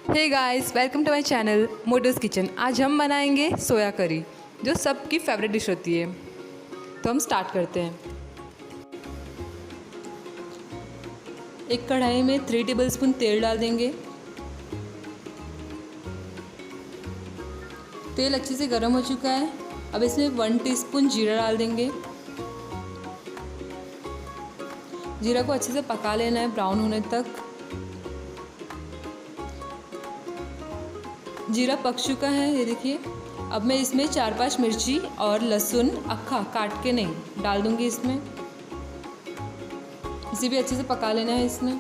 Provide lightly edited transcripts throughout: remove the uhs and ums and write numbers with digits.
Hey guys, welcome to my channel Moto's kitchen. आज हम बनाएंगे सोया करी, जो सबकी फेवरेट डिश होती है। तो हम स्टार्ट करते हैं। एक कढ़ाई में 3 टेबलस्पून तेल डाल देंगे। तेल अच्छे से गर्म हो चुका है। अब इसमें 1 टीस्पून जीरा डाल देंगे। जीरा को अच्छे से पका लेना है ब्राउन होने तक। जीरा पक चुका है, ये देखिए। अब मैं इसमें 4-5 मिर्ची और लहसुन अक्खा काट के नहीं डाल दूंगी इसमें। इसे भी अच्छे से पका लेना है इसमें।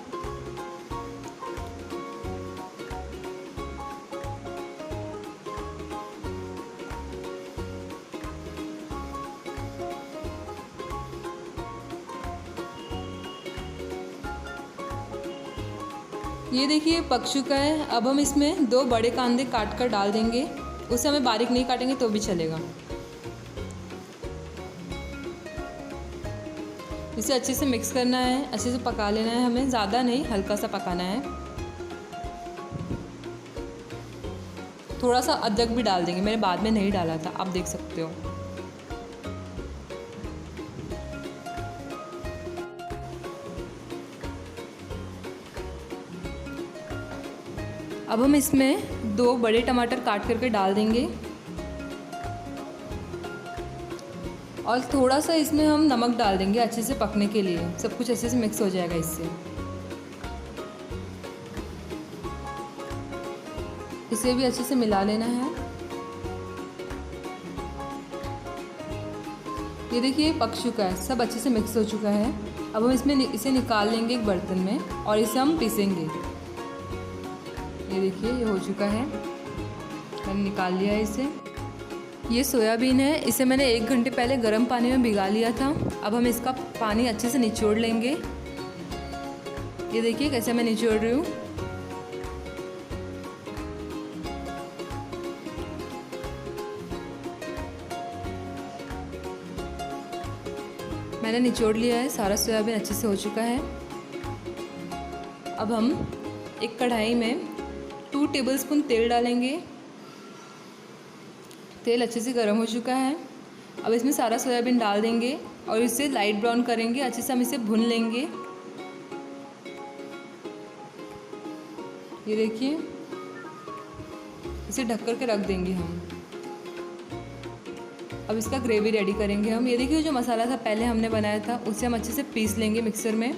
ये देखिए पक चुका है। अब हम इसमें 2 बड़े कांदे काट कर डाल देंगे। उसे हमें बारीक नहीं काटेंगे तो भी चलेगा। इसे अच्छे से मिक्स करना है, अच्छे से पका लेना है हमें, ज़्यादा नहीं, हल्का सा पकाना है। थोड़ा सा अदरक भी डाल देंगे, मैंने बाद में नहीं डाला था, आप देख सकते हो। अब हम इसमें 2 बड़े टमाटर काट करके डाल देंगे और थोड़ा सा इसमें हम नमक डाल देंगे अच्छे से पकने के लिए। सब कुछ अच्छे से मिक्स हो जाएगा इससे। इसे भी अच्छे से मिला लेना है। ये देखिए पक चुका है, सब अच्छे से मिक्स हो चुका है। अब हम इसमें इसे निकाल लेंगे एक बर्तन में और इसे हम पीसेंगे। ये देखिए ये हो चुका है, मैंने निकाल लिया है इसे। ये सोयाबीन है, इसे मैंने 1 घंटे पहले गर्म पानी में भिगा लिया था। अब हम इसका पानी अच्छे से निचोड़ लेंगे। ये देखिए कैसे मैं निचोड़ रही हूँ। मैंने निचोड़ लिया है, सारा सोयाबीन अच्छे से हो चुका है। अब हम एक कढ़ाई में 2 टेबलस्पून तेल डालेंगे। तेल अच्छे से गर्म हो चुका है। अब इसमें सारा सोयाबीन डाल देंगे और इसे लाइट ब्राउन करेंगे। अच्छे से हम इसे भून लेंगे। ये देखिए, इसे ढक कर के रख देंगे हम। अब इसका ग्रेवी रेडी करेंगे हम। ये देखिए जो मसाला था पहले हमने बनाया था, उसे हम अच्छे से पीस लेंगे मिक्सर में।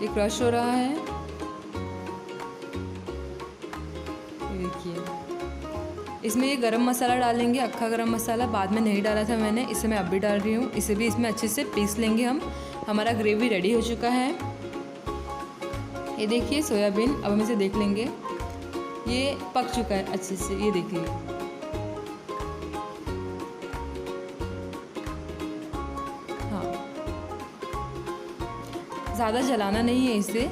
ये क्रश हो रहा है, ये देखिए। इसमें ये गरम मसाला डालेंगे, अक्खा गरम मसाला, बाद में नहीं डाला था मैंने, इसे मैं अब भी डाल रही हूँ। इसे भी इसमें अच्छे से पीस लेंगे हम। हमारा ग्रेवी रेडी हो चुका है। ये देखिए सोयाबीन, अब हम इसे देख लेंगे। ये पक चुका है अच्छे से, ये देखिए। ज़्यादा जलाना नहीं है इसे,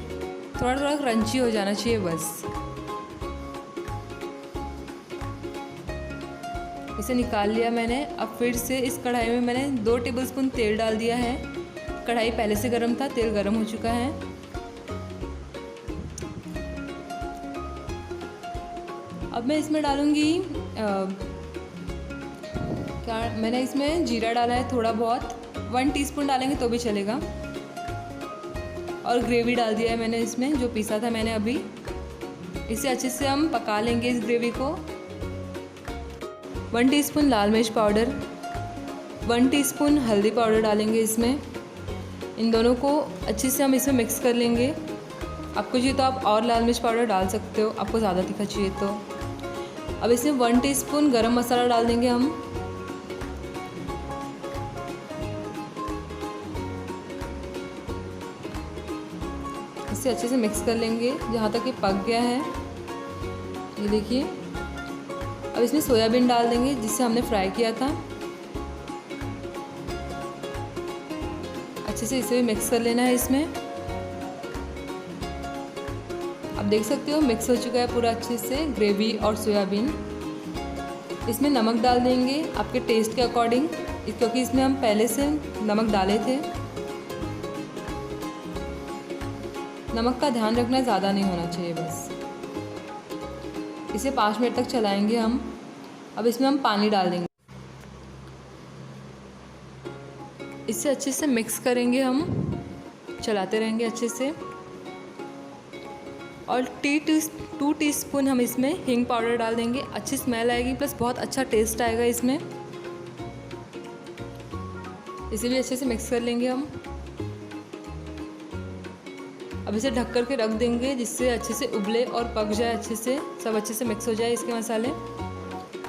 थोड़ा थोड़ा क्रंची हो जाना चाहिए बस। इसे निकाल लिया मैंने। अब फिर से इस कढ़ाई में मैंने 2 टेबलस्पून तेल डाल दिया है। कढ़ाई पहले से गर्म था, तेल गर्म हो चुका है। अब मैं इसमें डालूँगी क्या, मैंने इसमें जीरा डाला है थोड़ा बहुत, 1 टीस्पून डालेंगे तो भी चलेगा। और ग्रेवी डाल दिया है मैंने इसमें, जो पीसा था मैंने अभी। इसे अच्छे से हम पका लेंगे इस ग्रेवी को। 1 टीस्पून लाल मिर्च पाउडर, 1 टीस्पून हल्दी पाउडर डालेंगे इसमें। इन दोनों को अच्छे से हम इसमें मिक्स कर लेंगे। आपको चाहिए तो आप और लाल मिर्च पाउडर डाल सकते हो, आपको ज़्यादा तीखा चाहिए तो। अब इसमें 1 टीस्पून गरम मसाला डाल देंगे हम। इसे अच्छे से मिक्स कर लेंगे जहाँ तक ये पक गया है। ये देखिए। अब इसमें सोयाबीन डाल देंगे जिसे हमने फ्राई किया था। अच्छे से इसे भी मिक्स कर लेना है इसमें। आप देख सकते हो मिक्स हो चुका है पूरा अच्छे से ग्रेवी और सोयाबीन। इसमें नमक डाल देंगे आपके टेस्ट के अकॉर्डिंग। क्योंकि इसमें हम पहले से नमक डाले थे। नमक का ध्यान रखना, ज़्यादा नहीं होना चाहिए बस। इसे 5 मिनट तक चलाएंगे हम। अब इसमें हम पानी डाल देंगे। इसे अच्छे से मिक्स करेंगे हम, चलाते रहेंगे अच्छे से। और 2 टीस्पून हम इसमें हींग पाउडर डाल देंगे। अच्छी स्मेल आएगी, प्लस बहुत अच्छा टेस्ट आएगा इसमें। इसे भी अच्छे से मिक्स कर लेंगे हम। अब इसे ढक कर के रख देंगे, जिससे अच्छे से उबले और पक जाए, अच्छे से सब अच्छे से मिक्स हो जाए इसके मसाले।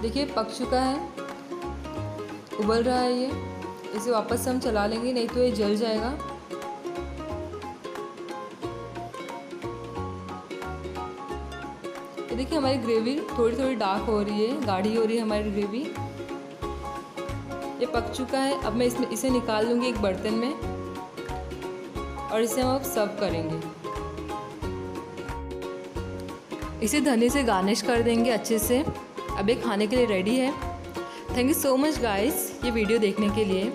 देखिए पक चुका है, उबल रहा है ये। इसे वापस से हम चला लेंगे, नहीं तो ये जल जाएगा। ये देखिए हमारी ग्रेवी थोड़ी थोड़ी डार्क हो रही है, गाढ़ी हो रही है हमारी ग्रेवी। ये पक चुका है। अब मैं इसे निकाल लूँगी एक बर्तन में और इसे हम अब सर्व करेंगे। इसे धनिया से गार्निश कर देंगे अच्छे से। अब ये खाने के लिए रेडी है। Thank you so much guys ये वीडियो देखने के लिए।